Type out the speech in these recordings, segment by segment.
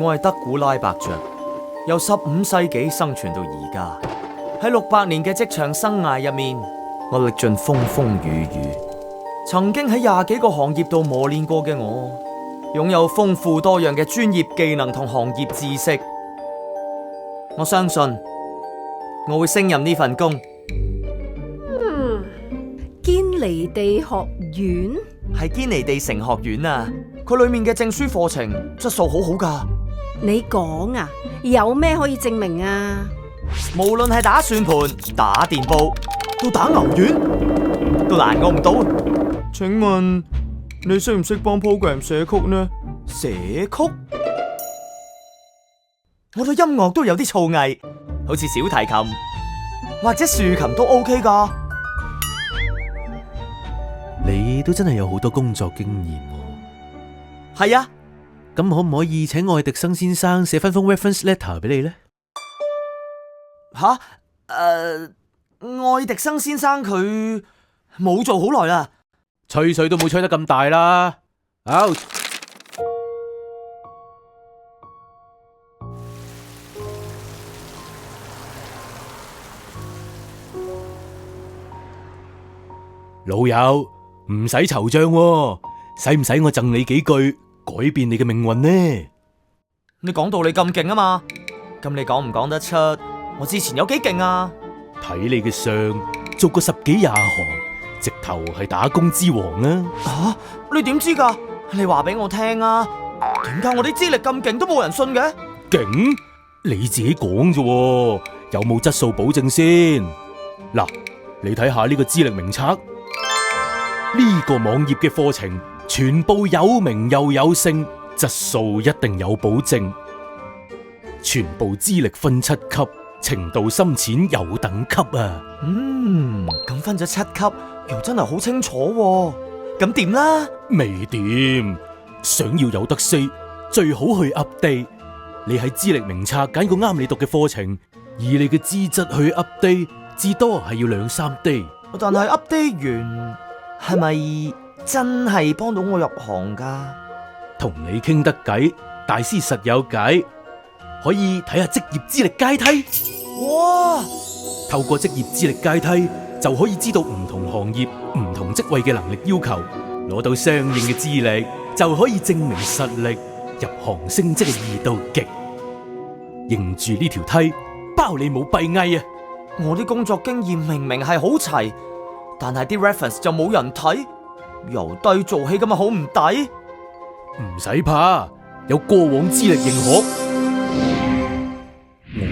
我係德古拉伯爵，由15世紀生存到而家。喺600年嘅職場生涯入面，我歷盡風風雨雨。曾經喺20幾個行業度磨練過嘅我，擁有豐富多樣嘅專業技能同行業知識。我相信我會勝任呢份工。堅尼地學院係堅尼地城學院啊，佢裏面嘅證書課程質素好好噶。你講啊，有咩可以證明啊？無論係打算盤、打電報，到打牛丸，都難我唔到。請問你識唔識幫 program 寫曲呢？寫曲？我對音樂都有啲造詣，好似小提琴或者豎琴都 OK 噶。你都真係有好多工作經驗喎。係啊，咁可唔可以請愛迪生先生寫翻封 reference letter 俾你呢？吓？愛迪生先生佢冇做好耐啦。吹水都冇吹得咁大啦。Out。老友，唔使惆悵喎，使唔使我贈你幾句改變你嘅命運呢？你講到你咁勁啊嘛，咁你講唔講得出我之前有幾勁啊？睇你嘅相，做過10幾20行，直頭係打工之王啊！吓，你點知噶？你話俾我聽啊！點解我啲資歷咁勁都冇人信嘅？勁？你自己講啫，有冇質素保證先？嗱，你睇下呢個資歷名冊。呢個網頁嘅課程全部有名又有姓，質素一定有保證。全部資歷分7級，程度深淺有等級啊。咁分咗7級，又真係好清楚喎。咁點啦？未掂，想要有得 say， 最好去 update。你喺資歷名冊揀個啱你讀嘅課程，以你嘅資質去 update， 至多係要2-3 day。但係 update 完，係咪真係幫到我入行噶？同你傾得偈，大師實有計，可以睇下職業資歷階梯。哇！透過職業資歷階梯，就可以知道唔同行業、唔同職位嘅能力要求，攞到相應嘅資歷，就可以證明實力，入行升職嘅易到極。認住呢條梯，包你冇閉翳啊！我啲工作經驗明明係好齊，但係啲 reference 就冇人睇，由低做起咁咪好唔抵？唔使怕，有過往資歷認可。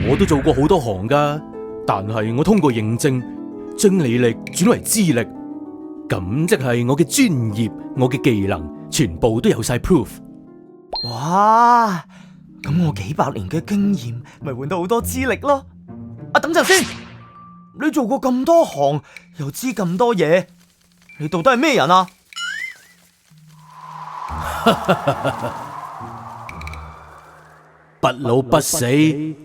我都做過好多行噶，但係我通過認證，將履歷轉為資歷，咁即係我嘅專業、我嘅技能，全部都有晒 proof。哇！咁我幾百年嘅經驗，咪換到好多資歷咯。等陣先，你做過咁多行，又知咁多嘢，你到底係咩人啊？不老不死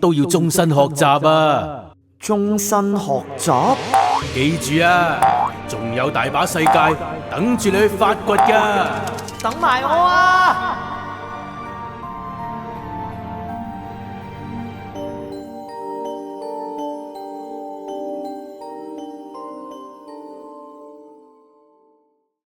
都要終身學習啊！終身學習？記住啊，仲有大把世界等住你去發掘㗎。等埋我啊！